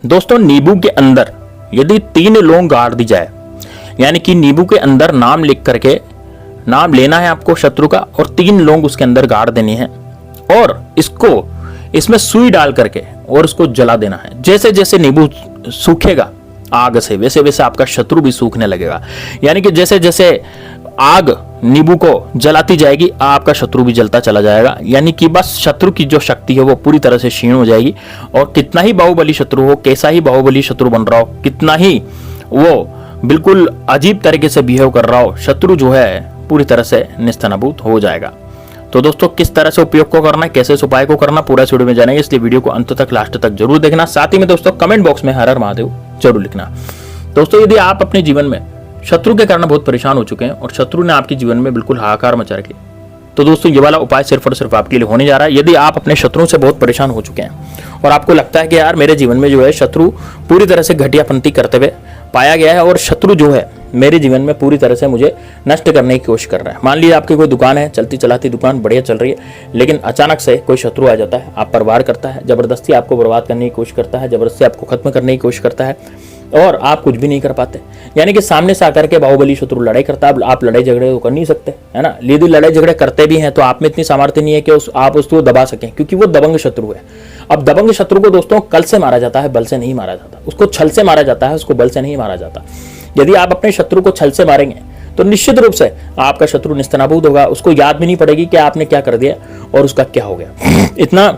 दोस्तों नींबू के अंदर यदि 3 लौंग गाड़ दी जाए, यानी कि नींबू के अंदर नाम लिख करके नाम लेना है आपको शत्रु का और 3 लौंग उसके अंदर गाड़ देनी है और इसमें सुई डाल करके और उसको जला देना है। जैसे जैसे नींबू सूखेगा आग से, वैसे वैसे आपका शत्रु भी सूखने लगेगा। यानी कि जैसे जैसे आग नींबू को जलाती जाएगी आपका शत्रु भी जलता चला जाएगा। यानी कि बस शत्रु की जो शक्ति है वो पूरी तरह से क्षीण हो जाएगी। और कितना ही बाहुबली शत्रु हो, कैसा ही बाहुबली शत्रु बन रहा हो, कितना ही वो बिल्कुल अजीब तरीके से बिहेव कर रहा हो, शत्रु जो है पूरी तरह से निस्तनाबूद हो जाएगा। तो दोस्तों किस तरह से उपयोग को करना है, कैसे इस उपाय को करना, पूरा वीडियो में जानेंगे, इसलिए वीडियो को अंत तक लास्ट तक जरूर देखना। साथ ही में दोस्तों कमेंट बॉक्स में हर हर महादेव जरूर लिखना। दोस्तों यदि आप अपने जीवन में शत्रु के कारण बहुत परेशान हो चुके हैं और शत्रु ने आपके जीवन में बिल्कुल हाहाकार मचा रखी, तो दोस्तों ये वाला उपाय सिर्फ और सिर्फ आपके लिए होने जा रहा है। यदि आप अपने शत्रुओं से बहुत परेशान हो चुके हैं और आपको लगता है कि यार मेरे जीवन में जो है शत्रु पूरी तरह से घटियापंती करते हुए पाया गया है और शत्रु जो है मेरे जीवन में पूरी तरह से मुझे नष्ट करने की कोशिश कर रहा है। मान लीजिए आपकी कोई दुकान है, चलती चलाती दुकान बढ़िया चल रही है, लेकिन अचानक से कोई शत्रु आ जाता है, आप पर वार करता है, जबरदस्ती आपको बर्बाद करने की कोशिश करता है, जबरदस्ती आपको खत्म करने की कोशिश करता है और आप कुछ भी नहीं कर पाते। यानी कि सामने से आकर के बाहुबली शत्रु लड़ाई करता है, आप लड़ाई झगड़े तो कर नहीं सकते, है ना। यदि लड़ाई झगड़े करते भी हैं तो आप में इतनी सामर्थ्य नहीं है कि आप उसको दबा सकें, क्योंकि वो दबंग शत्रु है। अब दबंग शत्रु को दोस्तों कल से मारा जाता है, बल से नहीं मारा जाता। उसको छल से मारा जाता है, उसको बल से नहीं मारा जाता। यदि आप अपने शत्रु को छल से मारेंगे तो निश्चित रूप से आपका शत्रु निस्तनाबूद होगा। उसको याद भी नहीं पड़ेगी कि आपने क्या कर दिया और उसका क्या हो गया, इतना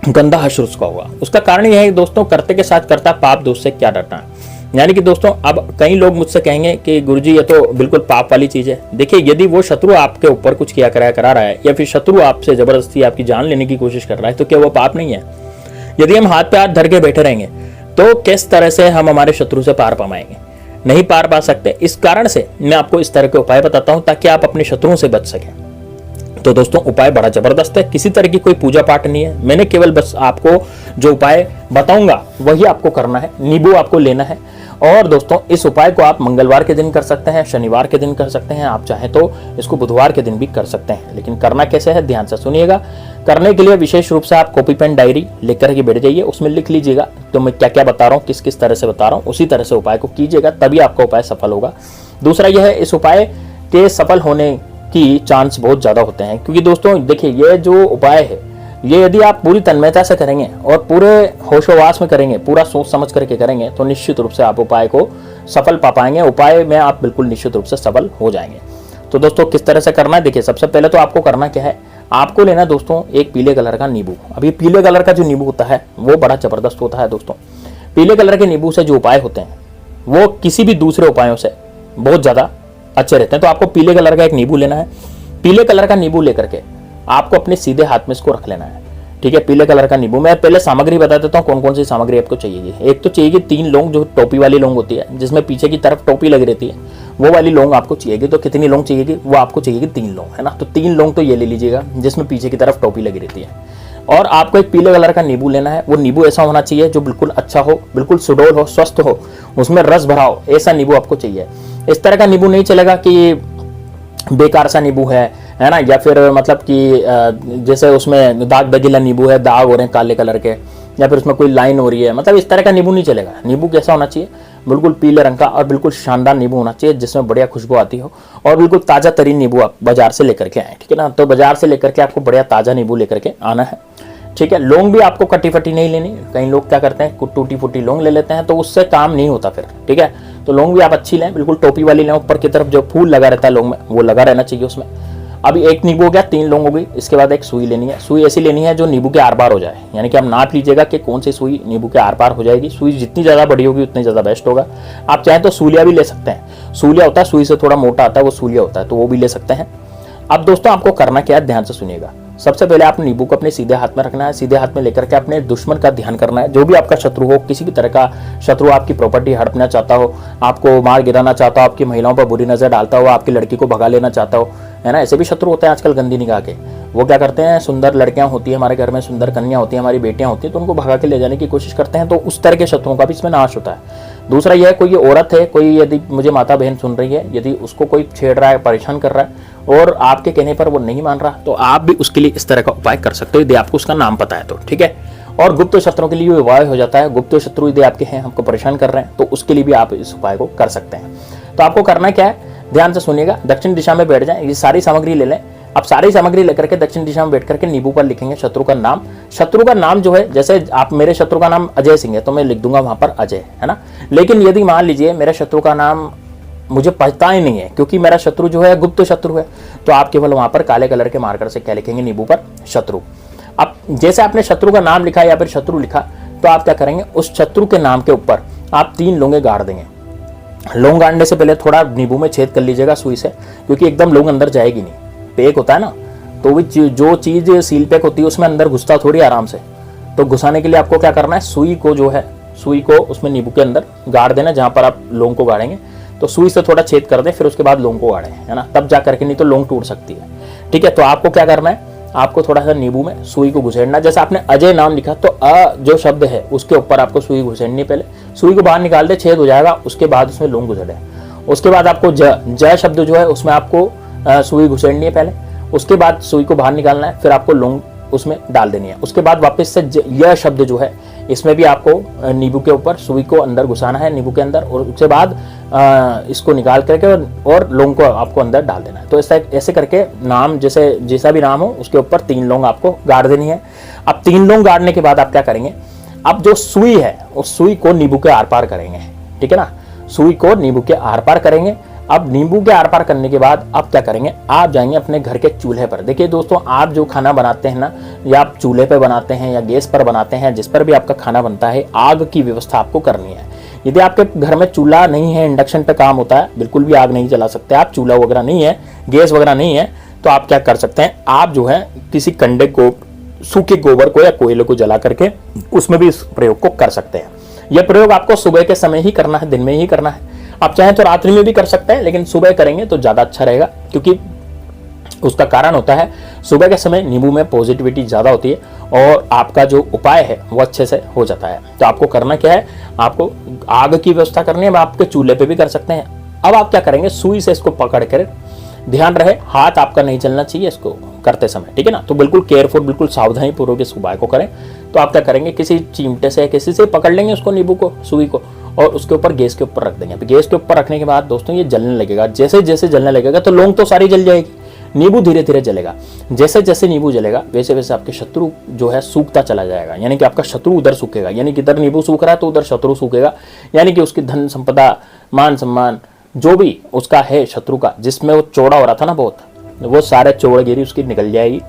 गंदा हश्र उसका होगा। उसका कारण यह है दोस्तों, करते के साथ करता पाप दोष से क्या डरना है। यानी कि दोस्तों अब कई लोग मुझसे कहेंगे कि गुरुजी ये तो बिल्कुल पाप वाली चीज है। देखिए यदि वो शत्रु आपके ऊपर कुछ किया करा रहा है या फिर शत्रु आपसे जबरदस्ती आपकी जान लेने की कोशिश कर रहा है, तो क्या वो पाप नहीं है? यदि हम हाथ पे हाथ धर के बैठे रहेंगे तो किस तरह से हम हमारे शत्रु से पार पाएंगे? नहीं पार पा सकते। इस कारण से मैं आपको इस तरह के उपाय बताता हूं ताकि आप अपने शत्रुओं से बच सकें। तो दोस्तों उपाय बड़ा जबरदस्त है, किसी तरह की कोई पूजा पाठ नहीं है। मैंने केवल बस आपको जो उपाय बताऊंगा वही आपको करना है। नींबू आपको लेना है और दोस्तों इस उपाय को आप मंगलवार के दिन कर सकते हैं, शनिवार के दिन कर सकते हैं, आप चाहें तो इसको बुधवार के दिन भी कर सकते हैं। लेकिन करना कैसे है ध्यान से सुनिएगा। करने के लिए विशेष रूप से आप कॉपी पेन डायरी लेकर के बैठ जाइए, उसमें लिख लीजिएगा तो मैं क्या क्या बता रहा हूँ, किस किस तरह से बता रहा हूँ, उसी तरह से उपाय को कीजिएगा, तभी आपका उपाय सफल होगा। दूसरा यह है, इस उपाय के सफल होने की चांस बहुत ज्यादा होते हैं, क्योंकि दोस्तों देखिए ये जो उपाय है ये यदि आप पूरी तन्मयता से करेंगे और पूरे होशोवास में करेंगे, पूरा सोच समझ करके करेंगे, तो निश्चित रूप से आप उपाय को सफल पा पाएंगे। उपाय में आप बिल्कुल निश्चित रूप से सफल हो जाएंगे। तो दोस्तों किस तरह से करना है, देखिए सबसे पहले तो आपको करना क्या है, आपको लेना दोस्तों एक पीले कलर का नींबू। अब ये पीले कलर का जो नींबू होता है वो बड़ा जबरदस्त होता है दोस्तों। पीले कलर के नींबू से जो उपाय होते हैं वो किसी भी दूसरे उपायों से बहुत ज्यादा अच्छे रहते हैं। तो आपको पीले कलर का एक नींबू लेना है। पीले कलर का नींबू लेकर के आपको अपने सीधे हाथ में इसको रख लेना है, ठीक है। पीले कलर का नींबू, मैं पहले सामग्री बता देता हूँ कौन कौन सी सामग्री आपको चाहिए। एक तो चाहिए 3 लौंग, जो टोपी वाली लौंग होती है जिसमें पीछे की तरफ टोपी लगी रहती है, वो वाली लौंग आपको चाहिएगी। तो कितनी लौंग चाहिएगी, वो आपको चाहिएगी 3 लौंग, है ना। तो 3 लौंग तो ये ले लीजिएगा जिसमें पीछे की तरफ टोपी लगी रहती है। और आपको एक पीले कलर का नींबू लेना है। वो नींबू ऐसा होना चाहिए जो बिल्कुल अच्छा हो, बिल्कुल सुडौल हो, स्वस्थ हो, उसमें रस भरा हो, ऐसा नींबू आपको चाहिए। इस तरह का नींबू नहीं चलेगा कि बेकार सा नींबू है ना, या फिर मतलब कि जैसे उसमें दाग दगीला नींबू है, दाग हो रहे हैं काले कलर के, या फिर उसमें कोई लाइन हो रही है, मतलब इस तरह का नींबू नहीं चलेगा। नींबू कैसा होना चाहिए, बिल्कुल पीले रंग का और बिल्कुल शानदार नींबू होना चाहिए जिसमें बढ़िया खुशबू आती हो और बिल्कुल ताजा तरीन नींबू आप बाजार से लेकर के आए, ठीक है ना। तो बाजार से लेकर के आपको बढ़िया ताजा नींबू लेकर के आना है, ठीक है। लौंग भी आपको कटी फटी नहीं लेनी। कई लोग क्या करते हैं टूटी फूटी लौंग ले लेते हैं, तो उससे काम नहीं होता फिर, ठीक है। तो लौंग भी आप अच्छी लें, बिल्कुल टोपी वाली लें, ऊपर की तरफ जो फूल लगा रहता है लौंग में वो लगा रहना चाहिए उसमें। अभी एक नींबू हो गया, 3 लौंग हो गई। इसके बाद एक सुई लेनी है। सुई ऐसी लेनी है जो नींबू के आर पार हो जाए, यानी कि आप नाप लीजिएगा कि कौन सी सुई नींबू के आर पार हो जाएगी। सुई जितनी ज्यादा बड़ी होगी उतनी ज्यादा बेस्ट होगा। आप चाहें तो सूलिया भी ले सकते हैं। सूलिया होता है सुई से थोड़ा मोटा आता है, वो सूलिया होता है, तो वो भी ले सकते हैं। अब दोस्तों आपको करना क्या है, ध्यान से सुनिएगा। सबसे पहले आप नींबू को अपने सीधे हाथ में रखना है। सीधे हाथ में लेकर के अपने दुश्मन का ध्यान करना है। जो भी आपका शत्रु हो, किसी भी तरह का शत्रु, आपकी प्रॉपर्टी हड़पना चाहता हो, आपको मार गिराना चाहता हो, आपकी महिलाओं पर बुरी नजर डालता हो, आपकी लड़की को भगा लेना चाहता हो, है ना। ऐसे भी शत्रु होते हैं आजकल गंदी निगाह के। वो क्या करते हैं, सुंदर लड़कियां होती है हमारे घर में, सुंदर कन्या होती है, हमारी बेटियां होती हैं, तो उनको भगा के ले जाने की कोशिश करते हैं। तो उस तरह के शत्रुओं का भी इसमें नाश होता है। दूसरा यह है, कोई औरत है, कोई यदि मुझे माता बहन सुन रही है, यदि उसको कोई छेड़ रहा है, परेशान कर रहा है और आपके कहने पर वो नहीं मान रहा, तो आप भी उसके लिए इस तरह का उपाय कर सकते हो यदि आपको उसका नाम पता है तो, ठीक है। और गुप्त शत्रुओं के लिए भी उपाय हो जाता है। गुप्त शत्रु यदि आपके हैं, हमको परेशान कर रहे हैं, तो उसके लिए भी आप इस उपाय को कर सकते हैं। तो आपको करना क्या है, ध्यान से सुनिएगा। दक्षिण दिशा में बैठ जाएं, ये सारी सामग्री ले लें। अब सारी सामग्री लेकर के दक्षिण दिशा में बैठ करके नींबू पर लिखेंगे शत्रु का नाम। शत्रु का नाम जो है, जैसे आप, मेरे शत्रु का नाम अजय सिंह है तो मैं लिख दूंगा वहां पर अजय, है ना। लेकिन यदि मान लीजिए मेरे शत्रु का नाम मुझे पता ही नहीं है, क्योंकि मेरा शत्रु जो है गुप्त शत्रु है, तो आप केवल वहां पर काले कलर के मार्कर से क्या लिखेंगे, नींबू पर शत्रु। अब जैसे आपने शत्रु का नाम लिखा या फिर शत्रु लिखा, तो आप क्या करेंगे, उस शत्रु के नाम के ऊपर आप 3 लौंगे गाड़ देंगे। लौंग गाड़ने से पहले थोड़ा नींबू में छेद कर लीजिएगा सुई से, क्योंकि एकदम लौंग अंदर जाएगी नहीं। पैक होता है ना, तो वो जो चीज सील पैक होती है उसमें अंदर घुसता थोड़ी आराम से। तो घुसाने के लिए आपको क्या करना है, सुई को जो है, सुई को उसमें नींबू के अंदर गाड़ देना, जहां पर आप लौंग को गाड़ेंगे। तो सुई से थोड़ा छेद कर दें, फिर उसके बाद लौंग को गाड़ें, है ना, तब जा करके, नहीं तो लौंग टूट सकती है। ठीक है, तो आपको क्या करना है, आपको थोड़ा सा नींबू में सुई को घुसेड़ना। जैसे आपने अजय नाम लिखा, तो अ जो शब्द है उसके ऊपर आपको सुई घुसेड़नी। पहले सुई को बाहर निकाल दे, छेद हो जाएगा, उसके बाद उसमें लौंग घुसेड़े। उसके बाद आपको ज शब्द जो है उसमें आपको सुई घुसेड़नी है पहले, उसके बाद सुई को बाहर निकालना है, फिर आपको लौंग उसमें डाल देनी है। उसके बाद वापस से यह शब्द जो है, इसमें भी आपको नींबू के ऊपर सुई को अंदर घुसाना है, नींबू के अंदर, और उसके बाद इसको निकाल करके और लौंग को आपको अंदर डाल देना है। तो ऐसे करके नाम, जैसे जैसा भी नाम हो उसके ऊपर 3 लौंग आपको गाड़ देनी है। अब 3 लौंग गाड़ने के बाद आप क्या करेंगे, अब जो सुई है उस सुई को नींबू के आर पार करेंगे। ठीक है ना, सुई को नींबू के आर पार करेंगे। अब नींबू के आर पार करने के बाद आप क्या करेंगे, आप जाएंगे अपने घर के चूल्हे पर। देखिए दोस्तों, आप जो खाना बनाते हैं ना, या आप चूल्हे पे बनाते हैं या गैस पर बनाते हैं, जिस पर भी आपका खाना बनता है, आग की व्यवस्था आपको करनी है। यदि आपके घर में चूल्हा नहीं है, इंडक्शन पे काम होता है, बिल्कुल भी आग नहीं जला सकते आप, चूल्हा वगैरह नहीं है, गैस वगैरह नहीं है, तो आप क्या कर सकते हैं, आप जो है किसी कंडे को, सूखे गोबर को या कोयले को जला करके उसमें भी इस प्रयोग को कर सकते हैं। यह प्रयोग आपको सुबह के समय ही करना है, दिन में ही करना है। आप चाहें तो रात्रि में भी कर सकते हैं, लेकिन सुबह करेंगे तो ज्यादा अच्छा रहेगा, क्योंकि उसका कारण होता है सुबह के समय नींबू में पॉजिटिविटी ज्यादा होती है और आपका जो उपाय है वो अच्छे से हो जाता है। तो आपको करना क्या है, आपको आग की व्यवस्था करनी है, आपके चूल्हे पे भी कर सकते हैं। अब आप क्या करेंगे, सुई से इसको पकड़ कर, ध्यान रहे हाथ आपका नहीं चलना चाहिए इसको करते समय, ठीक है ना। तो बिल्कुल केयरफुल, बिल्कुल सावधानी पूर्वक इस उपाय को करें। तो आप क्या करेंगे, किसी चिमटे से, किसी से पकड़ लेंगे उसको, नींबू को, सुई को, और उसके ऊपर गैस के ऊपर रख देंगे। अब गैस के ऊपर रखने के बाद दोस्तों ये जलने लगेगा। जैसे जैसे जलने लगेगा तो लौंग तो सारी जल जाएगी, नींबू धीरे धीरे जलेगा। जैसे जैसे नींबू जलेगा वैसे वैसे आपके शत्रु जो है सूखता चला जाएगा, यानी कि आपका शत्रु उधर सूखेगा, यानी कि इधर नींबू सूख रहा है तो उधर शत्रु सूखेगा, यानी कि उसकी धन संपदा, मान सम्मान, जो भी उसका है शत्रु का, जिसमें वो चौड़ा हो रहा था ना बहुत, वो सारे चौड़गिरी उसकी निकल जाएगी,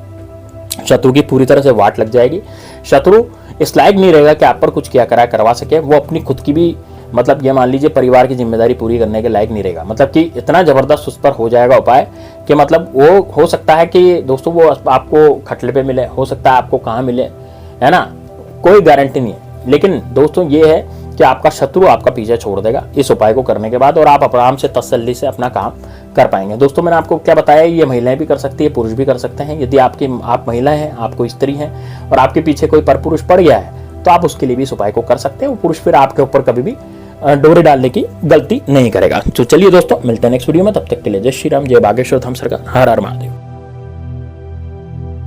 शत्रु की पूरी तरह से वाट लग जाएगी। शत्रु इस लायक नहीं रहेगा कि आप पर कुछ किया करा करवा सके, वो अपनी खुद की भी, मतलब ये मान लीजिए परिवार की जिम्मेदारी पूरी करने के लायक नहीं रहेगा। मतलब कि इतना जबरदस्त उस पर हो जाएगा उपाय कि मतलब वो हो सकता है कि दोस्तों वो आपको खटले पे मिले, हो सकता है आपको कहाँ मिले, है ना, कोई गारंटी नहीं है। लेकिन दोस्तों ये है कि आपका शत्रु आपका पीछे छोड़ देगा इस उपाय को करने के बाद, और आप आराम से तसल्ली से अपना काम कर पाएंगे। दोस्तों मैंने आपको क्या बताया, ये महिलाएं भी कर सकती है, पुरुष भी कर सकते हैं। यदि आप महिला हैं, आपको स्त्री हैं और आपके पीछे कोई परपुरुष पड़ गया है, तो आप उसके लिए भी इस उपाय को कर सकते हैं। वो पुरुष फिर आपके ऊपर कभी भी डोरे डालने की गलती नहीं करेगा। तो चलिए दोस्तों, मिलते हैं नेक्स्ट वीडियो में, तब तक के लिए जय श्री राम, जय बागेश्वर धाम सरकार, हर हर महादेव।